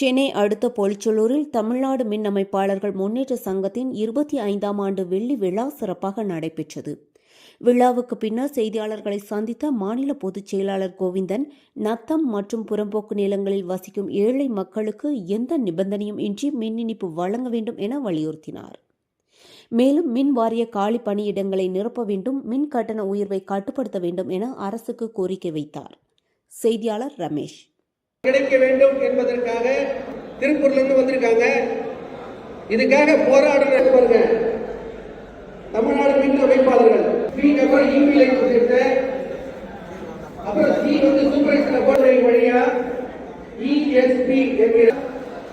சென்னை அடுத்த பொலிச்சலூரில் தமிழ்நாடு மின் அமைப்பாளர்கள் முன்னேற்ற சங்கத்தின் 25ஆம் ஆண்டு வெள்ளி விழா சிறப்பாக நடைபெற்றது. விழாவுக்கு பின்னர் செய்தியாளர்களை சந்தித்த மாநில பொதுச் செயலாளர் கோவிந்தன், நத்தம் மற்றும் புறம்போக்கு நிலங்களில் வசிக்கும் ஏழை மக்களுக்கு எந்த நிபந்தனையும் இன்றி மின் இணைப்பு வழங்க வேண்டும் என வலியுறுத்தினார். மேலும் மின் வாரிய காலி பணியிடங்களை நிரப்ப வேண்டும், மின் கட்டண உயர்வை கட்டுப்படுத்த வேண்டும் என அரசுக்கு கோரிக்கை வைத்தார். செய்தியாளர் ரமேஷ். கிடைக்க வேண்டும் என்பதற்காக திருப்பூர்லேருந்து வந்திருக்காங்க. இதுக்காக போராடுறாங்க தமிழ்நாடு மின் அமைப்பாளர்கள். அப்புறம் இபி லைன் திட்டம், அப்புறம் சி சூப்பர்வைசர் போர்டு வழியா இஎஸ்பி என்கிற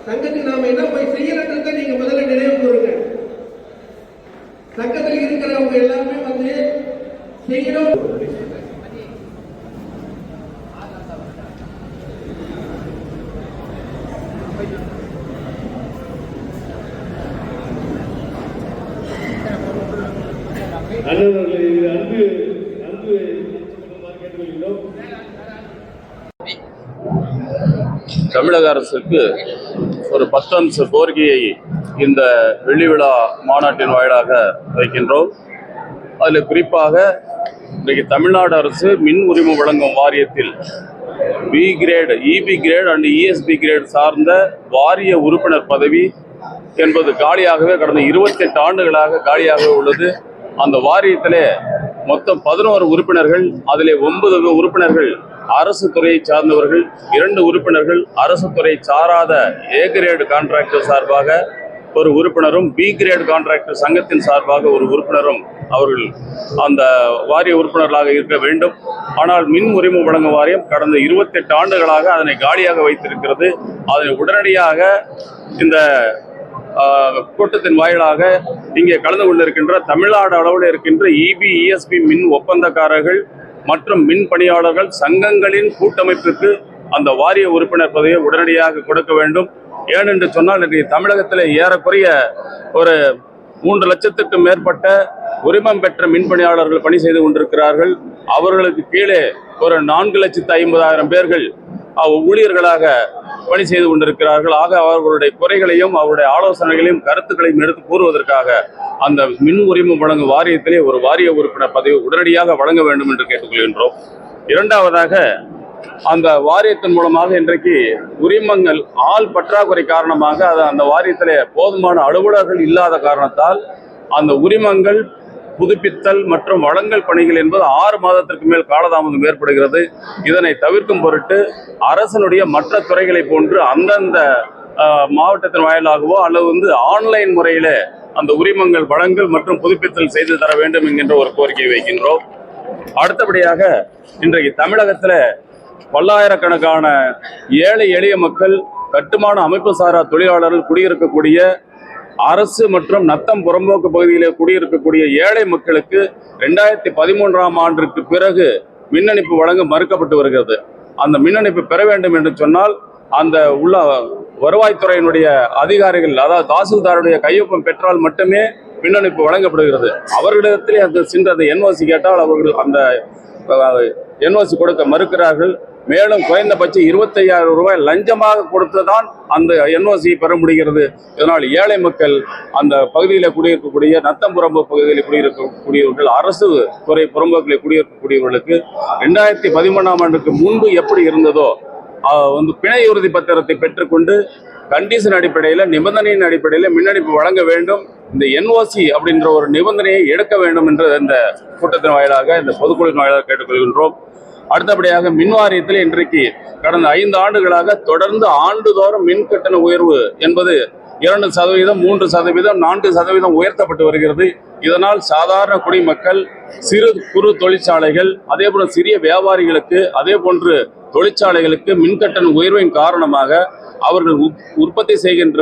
சங்கத்துக்கு நாம என்ன போய் செய்யறதுக்கு நீங்க முதல்ல நினைவு கூறுங்க. சங்கத்தில் இருக்கிறவங்க எல்லாமே செய்யணும். தமிழக அரசுக்கு ஒரு 10 அம்ச கோரிக்கையை இந்த வெள்ளி விழா மாநாட்டின் வாயிலாக வைக்கின்றோம். அதில் குறிப்பாக இன்றைக்கு தமிழ்நாடு அரசு மின் உரிமம் வழங்கும் வாரியத்தில் B grade, EB grade and ESB grade சார்ந்த வாரிய உறுப்பினர் பதவி என்பது காலியாகவே கடந்த 28 ஆண்டுகளாக காலியாக உள்ளது. அந்த வாரியத்திலே மொத்தம் 11 உறுப்பினர்கள், அதிலே 9 உறுப்பினர்கள் அரசு துறையை சார்ந்தவர்கள், 2 உறுப்பினர்கள் அரசு துறை சாராத ஏ கிரேடு கான்ட்ராக்டர் சார்பாக ஒரு உறுப்பினரும், பி கிரேடு கான்ட்ராக்டர் சங்கத்தின் சார்பாக ஒரு உறுப்பினரும் அவர்கள் அந்த வாரிய உறுப்பினர்களாக இருக்க வேண்டும். ஆனால் மின் உரிமம் வழங்கும் வாரியம் கடந்த 28 ஆண்டுகளாக அதனை காலியாக வைத்திருக்கிறது. அதனை உடனடியாக இந்த கூட்டத்தின் வாயிலாக இங்கே கலந்து கொண்டிருக்கின்ற தமிழ்நாடு அளவில் இருக்கின்ற இபி, இஎஸ்பி மின் ஒப்பந்தக்காரர்கள் மற்றும் மின் பணியாளர்கள் சங்கங்களின் கூட்டமைப்புக்கு அந்த வாரிய உறுப்பினர் பதவியை உடனடியாக கொடுக்க வேண்டும். ஏனென்று சொன்னால் இன்றைய தமிழகத்தில் ஏறக்குறைய ஒரு 3 லட்சத்துக்கும் மேற்பட்ட உரிமம் பெற்ற மின் பணியாளர்கள் பணி செய்து கொண்டிருக்கிறார்கள். அவர்களுக்கு கீழே ஒரு 4,50,000 பேர்கள் ஊழியர்களாக பணி செய்து கொண்டிருக்கிறார்கள். ஆக அவர்களுடைய குறைகளையும் அவருடைய ஆலோசனைகளையும் கருத்துக்களையும் எடுத்து கூறுவதற்காக அந்த மின் உரிமம் வழங்கும் வாரியத்திலே ஒரு வாரிய உறுப்பினர் பதவி உடனடியாக வழங்க வேண்டும் என்று கேட்டுக்கொள்கின்றோம். இரண்டாவதாக, அந்த வாரியத்தின் மூலமாக இன்றைக்கு உரிமங்கள் ஆள் பற்றாக்குறை காரணமாக அந்த வாரியத்திலே போதுமான அலுவலர்கள் இல்லாத காரணத்தால் அந்த உரிமங்கள் புதுப்பித்தல் மற்றும் வழங்கல் பணிகள் என்பது 6 மாதத்திற்கு மேல் காலதாமதம் ஏற்படுகிறது. இதனை தவிர்க்கும் பொருட்டு அரசனுடைய மற்ற துறைகளை போன்று அந்தந்த மாவட்டத்தின் வாயிலாகவோ அல்லது ஆன்லைன் முறையில அந்த உரிமங்கள் வழங்கல் மற்றும் புதுப்பித்தல் செய்து தர வேண்டும் என்கின்ற ஒரு கோரிக்கை வைக்கின்றோம். அடுத்தபடியாக, இன்றைக்கு தமிழகத்தில் பல்லாயிரக்கணக்கான ஏழை எளிய மக்கள், கட்டுமான அமைப்பு சாரா தொழிலாளர்கள் குடியிருக்கக்கூடிய அரசு மற்றும் நத்தம் புறம்போக்கு பகுதியிலே குடியிருக்கக்கூடிய ஏழை மக்களுக்கு 2013ஆம் ஆண்டிற்கு பிறகு மின்னணைப்பு வழங்க மறுக்கப்பட்டு வருகிறது. அந்த மின்னணைப்பு பெற வேண்டும் என்று சொன்னால் அந்த உள்ள வருவாய்த்துறையினுடைய அதிகாரிகள், அதாவது தாசில்தாருடைய கையொப்பம் பெற்றால் மட்டுமே மின்னணைப்பு வழங்கப்படுகிறது. அவர்களிடத்திலே அந்த சென்று என்ஓசி கேட்டால் அவர்கள் அந்த என்ஓசி கொடுக்க மறுக்கிறார்கள். மேலும் குறைந்தபட்சம் 25,000 ரூபாய் லஞ்சமாக கொடுத்துதான் அந்த என்ஓசி பெற முடிகிறது. இதனால் ஏழை மக்கள், அந்த பகுதியில் குடியிருக்கக்கூடிய நத்தம் புறம்போக்கு பகுதியில் குடியிருக்கக்கூடியவர்கள், அரசு துறை புறம்போக்கில் குடியிருக்கக்கூடியவர்களுக்கு 2013ஆம் ஆண்டுக்கு முன்பு எப்படி இருந்ததோ பிணை உறுதி பத்திரத்தை பெற்றுக்கொண்டு கண்டிஷன் அடிப்படையில், நிபந்தனையின் அடிப்படையில் மின்னணைப்பு வழங்க வேண்டும். இந்த என்ஓசி அப்படின்ற ஒரு நிபந்தனையை எடுக்க வேண்டும் என்று இந்த கூட்டத்தின் வாயிலாக, இந்த பொதுக்குழுவின் வாயிலாக கேட்டுக்கொள்கின்றோம். அடுத்தபடியாக, மின் வாரியத்தில் இன்றைக்கு கடந்த 5 ஆண்டுகளாக தொடர்ந்து ஆண்டுதோறும் மின் கட்டண உயர்வு என்பது 2%, 3%, 4% உயர்த்தப்பட்டு வருகிறது. இதனால் சாதாரண குடிமக்கள், சிறு குறு தொழிற்சாலைகள், அதே போல சிறிய வியாபாரிகளுக்கு, அதே போன்று தொழிற்சாலைகளுக்கு மின்கட்டண உயர்வின் காரணமாக அவர்கள் உற்பத்தி செய்கின்ற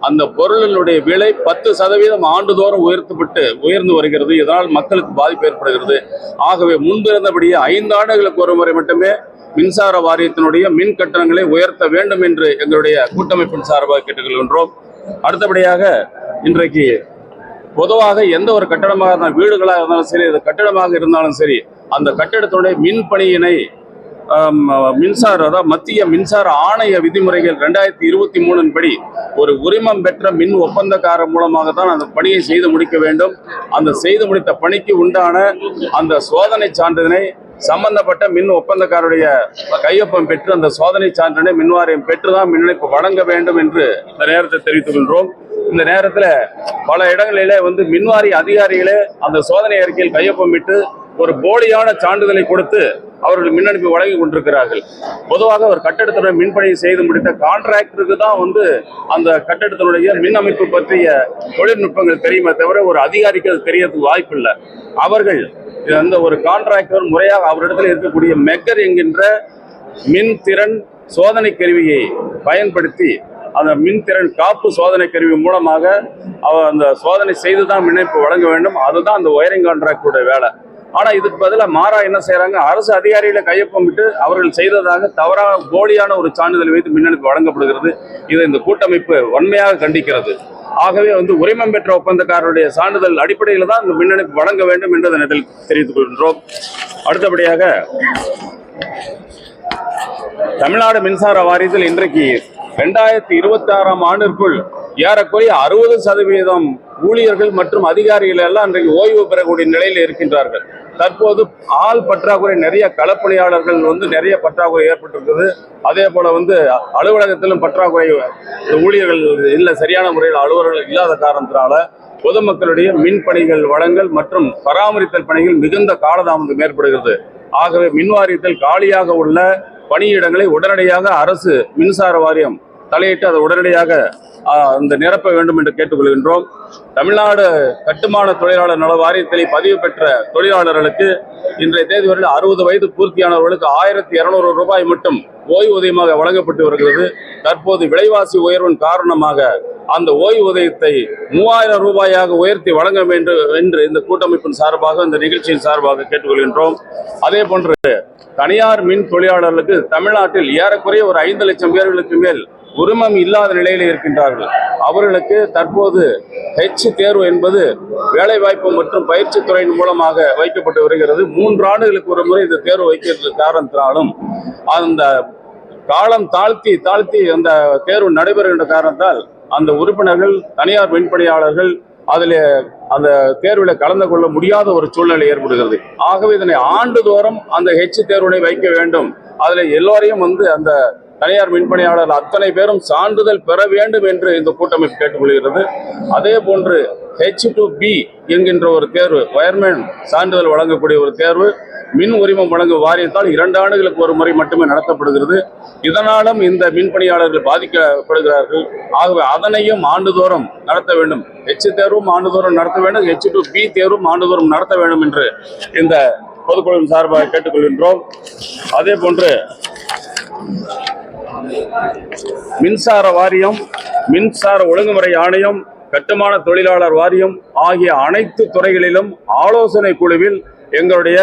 அந்த பொருளினுடைய விலை 10% ஆண்டுதோறும் உயர்ந்து வருகிறது. இதனால் மக்களுக்கு பாதிப்பு ஏற்படுகிறது. ஆகவே முன்பிருந்தபடியே 5 ஆண்டுகளுக்கு ஒரு முறை மட்டுமே மின்சார வாரியத்தினுடைய மின் கட்டணங்களை உயர்த்த வேண்டும் என்று எங்களுடைய கூட்டமைப்பின் சார்பாக கேட்டுக்கொள்கின்றோம். அடுத்தபடியாக, இன்றைக்கு பொதுவாக எந்த ஒரு கட்டடமாக இருந்தாலும், வீடுகளாக இருந்தாலும் சரி, அது கட்டடமாக இருந்தாலும் சரி, அந்த கட்டிடத்தினுடைய மின் பணியினை அதாவது மத்திய மின்சார ஆணைய விதிமுறைகள் 2023 படி ஒரு உரிமம் பெற்ற மின் ஒப்பந்தக்காரர் மூலமாக தான் அந்த பணியை செய்து முடிக்க வேண்டும். அந்த செய்து முடித்த பணிக்கு உண்டான அந்த சோதனை சான்றிதழை சம்பந்தப்பட்ட மின் ஒப்பந்தக்காரருடைய கையொப்பம் பெற்று அந்த சோதனை சான்றினை மின்வாரியம் பெற்றுதான் மின் இணைப்பு வழங்க வேண்டும் என்று இந்த நேரத்தை தெரிவித்துக்கொள்கிறோம். இந்த நேரத்தில் பல இடங்களிலே மின்வாரி அதிகாரிகளே அந்த சோதனை அறிக்கையில் கையொப்பமிட்டு ஒரு போலியான சான்றிதழை கொடுத்து அவர்கள் மின் இணைப்பு வழங்கி கொண்டிருக்கிறார்கள். பொதுவாக ஒரு கட்டடத்தினுடைய மின்பணியை செய்து முடித்த கான்ட்ராக்டருக்கு தான் அந்த கட்டடத்தினுடைய மின் அமைப்பு பற்றிய தொழில்நுட்பங்கள் தெரியுமே தவிர ஒரு அதிகாரிக்கு அது தெரியறதுக்கு வாய்ப்பு இல்லை. அவர்கள் அந்த ஒரு கான்ட்ராக்டர் முறையாக அவரிடத்தில் இருக்கக்கூடிய மெக்கர் என்கின்ற மின்திறன் சோதனை கருவியை பயன்படுத்தி அந்த மின்திறன் காப்பு சோதனை கருவி மூலமாக அந்த சோதனை செய்துதான் மின் இணைப்பு வழங்க வேண்டும். அதுதான் அந்த ஒயரிங் கான்ட்ராக்டருடைய வேலை. ஆனா இதுக்கு பதிலாக மாறா என்ன செய்யறாங்க, அரசு அதிகாரிகளை கையொப்பமிட்டு அவர்கள் செய்ததாக தவறான போலியான ஒரு சான்றிதழ் வைத்து மின் இணைப்பு வழங்கப்படுகிறது. இதை இந்த கூட்டமைப்பு வன்மையாக கண்டிக்கிறது. ஆகவே உரிமம் பெற்ற ஒப்பந்தக்காரருடைய சான்றிதழ் அடிப்படையில் தான் இந்த மின் இணைப்பு வழங்க வேண்டும் என்று அதன் தெரிவித்துக் கொள்கின்றோம். அடுத்தபடியாக தமிழ்நாடு மின்சார வாரியத்தில் இன்றைக்கு 2026ஆம் ஆண்டிற்குள் ஏறக்குறைய 60% ஊழியர்கள் மற்றும் அதிகாரிகள் எல்லாம் இன்றைக்கு ஓய்வு பெறக்கூடிய நிலையில் இருக்கின்றார்கள். தற்போது ஆள் பற்றாக்குறை, நிறைய களப்பணியாளர்கள் நிறைய பற்றாக்குறை ஏற்பட்டிருக்கிறது. அதே போல அலுவலகத்திலும் பற்றாக்குறை, ஊழியர்கள் இல்லை, சரியான முறையில் அலுவலர்கள் இல்லாத காரணத்தினால பொதுமக்களுடைய மின் பணிகள் வழங்கல் மற்றும் பராமரித்தல் பணிகள் மிகுந்த காலதாமதம் ஏற்படுகிறது. ஆகவே மின் வாரியத்தில் காலியாக உள்ள பணியிடங்களை உடனடியாக அரசு மின்சார வாரியம் தலையிட்டு அதை உடனடியாக நிரப்ப வேண்டும் என்று கேட்டுக்கொள்கின்றோம். தமிழ்நாடு கட்டுமான தொழிலாளர் நல வாரியத்தில் பதிவு பெற்ற தொழிலாளர்களுக்கு இன்றைய தேதி வரையில் 60 வயது பூர்த்தியானவர்களுக்கு 1200 ரூபாய் மட்டும் ஓய்வூதியமாக வழங்கப்பட்டு வருகிறது. தற்போது விலைவாசி உயர்வின் காரணமாக அந்த ஓய்வூதியத்தை 3000 ரூபாயாக உயர்த்தி வழங்க வேண்டும் என்று இந்த கூட்டமைப்பின் சார்பாக, இந்த நிகழ்ச்சியின் சார்பாக கேட்டுக்கொள்கின்றோம். அதே போன்று தனியார் மின் தொழிலாளர்களுக்கு தமிழ்நாட்டில் ஏறக்குறைய ஒரு 5 லட்சம் பேர்களுக்கு மேல் உரிமம் இல்லாத நிலையில் இருக்கின்றார்கள். அவர்களுக்கு தற்போது தேர்வு என்பது வேலைவாய்ப்பு மற்றும் பயிற்சி துறையின் மூலமாக வைக்கப்பட்டு வருகிறது. 3 ஆண்டுகளுக்கு ஒரு முறை இந்த தேர்வு வைக்கிறது காரணத்தினாலும் அந்த காலம் தாழ்த்தி அந்த தேர்வு நடைபெறுகின்ற காரணத்தால் அந்த உறுப்பினர்கள், தனியார் மின்பணியாளர்கள் அதில் அந்த தேர்வில் கலந்து கொள்ள முடியாத ஒரு சூழ்நிலை ஏற்படுகிறது. ஆகவே இதனை ஆண்டுதோறும் அந்த தேர்வினை வைக்க வேண்டும். அதில் எல்லோரையும் அந்த தனியார் மின்பணியாளர் அத்தனை பேரும் சான்றிதழ் பெற வேண்டும் என்று இந்த கூட்டமைப்பு கேட்டுக்கொள்கிறது. அதே போன்று H2B என்கின்ற ஒரு தேர்வு, வயர்மேன் சான்றிதழ் வழங்கக்கூடிய ஒரு தேர்வு மின் உரிமம் வழங்கும் வாரியத்தால் 2 ஆண்டுகளுக்கு ஒரு முறை மட்டுமே நடத்தப்படுகிறது. இதனாலும் இந்த மின்பணியாளர்கள் பாதிக்கப்படுகிறார்கள். ஆகவே அதனையும் ஆண்டுதோறும் நடத்த வேண்டும். தேர்வும் ஆண்டுதோறும் நடத்த வேண்டும், H2B தேர்வும் ஆண்டுதோறும் நடத்த வேண்டும் என்று இந்த பொதுக்குழுவின் சார்பாக கேட்டுக்கொள்கின்றோம். அதே போன்று மின்சார வாரியம், மின்சார ஒழுங்குமுறை ஆணையம், கட்டுமான தொழிலாளர் வாரியம் ஆகிய அனைத்து துறைகளிலும் ஆலோசனை குழுவில் எங்களுடைய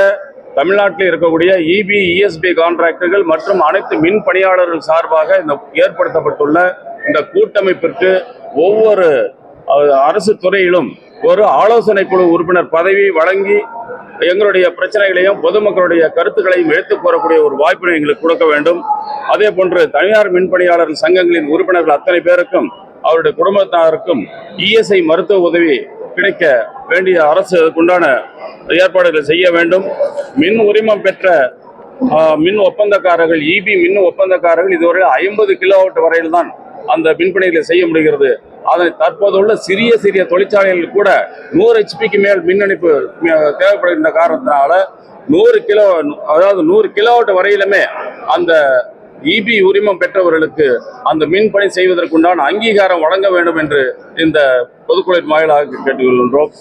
தமிழ்நாட்டில் இருக்கக்கூடிய EB, ESB கான்ட்ராக்டர்கள் மற்றும் அனைத்து மின் பணியாளர்கள் சார்பாக இந்த ஏற்படுத்தப்பட்டுள்ள இந்த கூட்டமைப்பிற்கு ஒவ்வொரு அரசு துறையிலும் ஒரு ஆலோசனை குழு உறுப்பினர் பதவி வழங்கி எங்களுடைய பிரச்சனைகளையும் பொதுமக்களுடைய கருத்துக்களையும் எடுத்துக் கூறக்கூடிய ஒரு வாய்ப்பினை எங்களுக்கு கொடுக்க வேண்டும். அதே போன்று தனியார் மின்பணியாளர்கள் சங்கங்களின் உறுப்பினர்கள் அத்தனை பேருக்கும் அவருடைய குடும்பத்தாருக்கும் ESI மருத்துவ உதவி கிடைக்க வேண்டிய அரசு அதுக்குண்டான ஏற்பாடுகளை செய்ய வேண்டும். மின் உரிமம் பெற்ற மின் ஒப்பந்தக்காரர்கள், EB மின் ஒப்பந்தக்காரர்கள் இதுவரை 50 கிலோவாட் வரையில் தான் அந்த மின்பணிகளை செய்ய முடிகிறது. அதனை தற்போதுள்ள சிறிய தொழிற்சாலைகள் கூட 100 HP மேல் மின் இணைப்பு தேவைப்படுகின்ற காரணத்தினால 100 கிலோவாட் வரையிலுமே அந்த EB உரிமம் பெற்றவர்களுக்கு அந்த மின்பணி செய்வதற்குண்டான அங்கீகாரம் வழங்க வேண்டும் என்று இந்த பொதுக்குழு வாயிலாக கேட்டுக்கொள்கின்றோம்.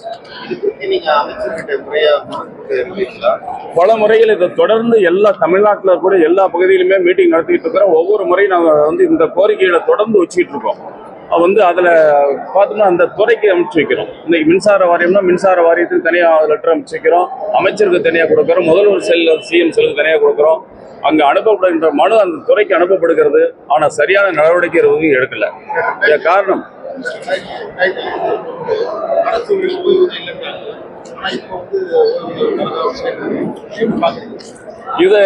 பல முறையில் இதை தொடர்ந்து எல்லா தமிழ்நாட்டில் கூட எல்லா பகுதியிலுமே மீட்டிங் நடத்திட்டு இருக்கிறோம். ஒவ்வொரு முறையும் நாங்கள் இந்த கோரிக்கைகளை தொடர்ந்து வச்சுக்கிட்டு இருக்கோம். அதில் பார்த்தோம்னா அந்த துறைக்கு அனுப்பிச்சு வைக்கிறோம். இன்னைக்கு மின்சார வாரியம்னா மின்சார வாரியத்துக்கு தனியாக லெட்டர் அனுப்பிச்சு வைக்கிறோம், அமைச்சருக்கு தனியாக கொடுக்குறோம், முதல்வர் CM செல்லுக்கு தனியாக கொடுக்குறோம். அங்கே அனுப்பப்படுகின்ற மனு அந்த துறைக்கு அனுப்பப்படுகிறது. ஆனால் சரியான நடவடிக்கை எதுவும் எடுக்கல. காரணம் இதை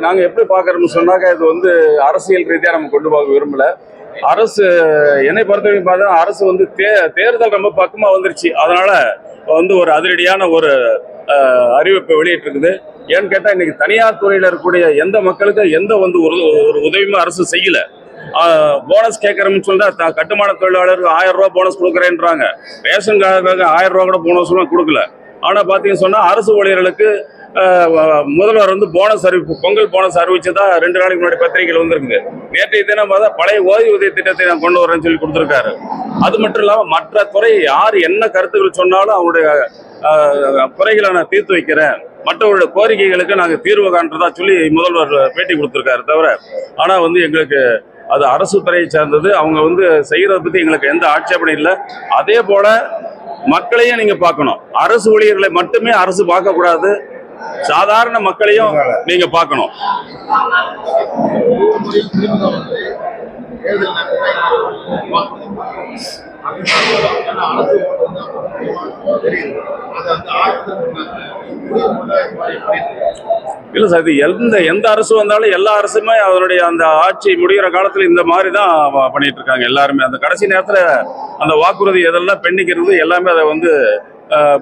நாங்கள் எப்படி பார்க்குறோம்னு சொன்னாக்க இது வந்து அரசியல் ரீதியாக நம்ம கொண்டு போக விரும்பல. அரசு என்னை பொறுத்தவரைக்கும் பார்த்தா அரசு வந்து தேர்தல் ரொம்ப பக்கமாக வந்துருச்சு. அதனால வந்து ஒரு அதிரடியான ஒரு அறிவிப்பை வெளியிட்டிருக்குது. ஏன்னு கேட்டால் இன்னைக்கு தனியார் துறையில் இருக்கக்கூடிய எந்த மக்களுக்கு எந்த வந்து ஒரு உதவியுமே அரசு செய்யல. போனஸ் கேட்கறோம்னு சொல்லிட்டு கட்டுமான தொழிலாளருக்கு 1000 ரூபா போனஸ் கொடுக்குறேன்றாங்க. ரேஷன் கார்டுக்காக 1000 ரூபா கூட போனஸ்லாம் கொடுக்கல. ஆனால் பார்த்தீங்கன்னு சொன்னால் அரசு ஊழியர்களுக்கு முதல்வர் வந்து போனஸ் அறிவிப்பு, பொங்கல் போனஸ் அறிவிச்சதா 2 நாளைக்கு முன்னாடி பத்திரிகைகள் வந்திருக்குது. நேற்றைய தினம் பார்த்தா பழைய ஓய்வூதிய திட்டத்தை நான் கொண்டு வரேன்னு சொல்லி கொடுத்துருக்காரு. அது மட்டும் இல்லாமல் மற்ற துறை யார் என்ன கருத்துக்கள் சொன்னாலும் அவங்களுடைய குறைகளை நான் தீர்த்து வைக்கிறேன், மற்றவருடைய கோரிக்கைகளுக்கு நாங்கள் தீர்வு காண்றதா சொல்லி முதல்வர் பேட்டி கொடுத்துருக்காரு. தவிர ஆனால் வந்து எங்களுக்கு அது அரசு துறையை சார்ந்தது. அவங்க வந்து செய்யறதை பற்றி எங்களுக்கு எந்த ஆட்சேபனை இல்லை. அதே போல மக்களையும் நீங்க பார்க்கணும். அரசு ஊழியர்களை மட்டுமே அரசு பார்க்கக்கூடாது, சாதாரண மக்களையும் நீங்க பார்க்கணும். இல்ல சார், இது எந்த அரசு வந்தாலும் எல்லா அரசுமே அதனுடைய அந்த ஆட்சி முடிகிற காலத்துல இந்த மாதிரி தான் பண்ணிட்டு இருக்காங்க. எல்லாருமே அந்த கடைசி நேரத்துல அந்த வாக்குறுதி எதெல்லாம் பெண்டிக்கிறது எல்லாமே அதை வந்து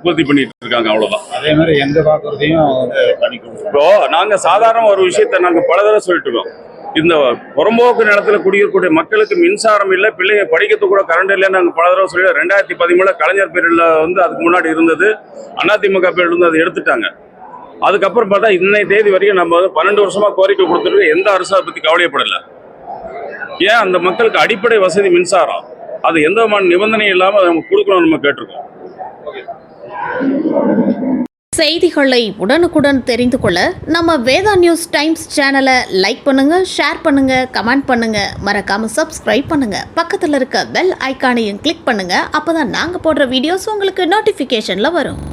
பூர்த்தி பண்ணிட்டு இருக்காங்க. அவ்வளவுதான். அதே மாதிரி எந்த வாக்குறுதியும் இப்போ நாங்க சாதாரண ஒரு விஷயத்த நாங்க பல தடவை சொல்லிட்டு இருக்கோம். இந்த புறம்போக்கு நிலத்துல குடியிருக்கக்கூடிய மக்களுக்கு மின்சாரம் இல்லை, பிள்ளைங்க படிக்கிறதுக்கு கூட கரண்ட் இல்லைன்னு நாங்கள் பல தடவை சொல்லி 2013 கலைஞர் பீரியட்ல வந்து அதுக்கு முன்னாடி இருந்தது, அதிமுக பீரியட் வந்து அதை எடுத்துட்டாங்க. அதுக்கப்புறம் பார்த்தா இன்னை தேதி வரைக்கும் நம்ம வந்து 12 வருஷமா கோரிக்கை கொடுத்துட்டு எந்த அரசு அதை பத்தி கவலைப்படல. ஏன் அந்த மக்களுக்கு அடிப்படை வசதி மின்சாரம் அது எந்த விதமான நிபந்தனையும் இல்லாம நம்ம கொடுக்கணும் நம்ம கேட்டிருக்கோம். செய்திகளை உடனுக்குடன் தெரிந்து கொள்ள நம்ம வேதா நியூஸ் டைம்ஸ் சேனலை லைக் பண்ணுங்க, ஷேர் பண்ணுங்க, கமெண்ட் பண்ணுங்க, மறக்காம சப்ஸ்கிரைப் பண்ணுங்க. பக்கத்தில் இருக்க பெல் ஐக்கானையும் கிளிக் பண்ணுங்க. அப்பதான் நாங்க போடுற வீடியோஸ் உங்களுக்கு நோட்டிபிகேஷன்ல வரும்.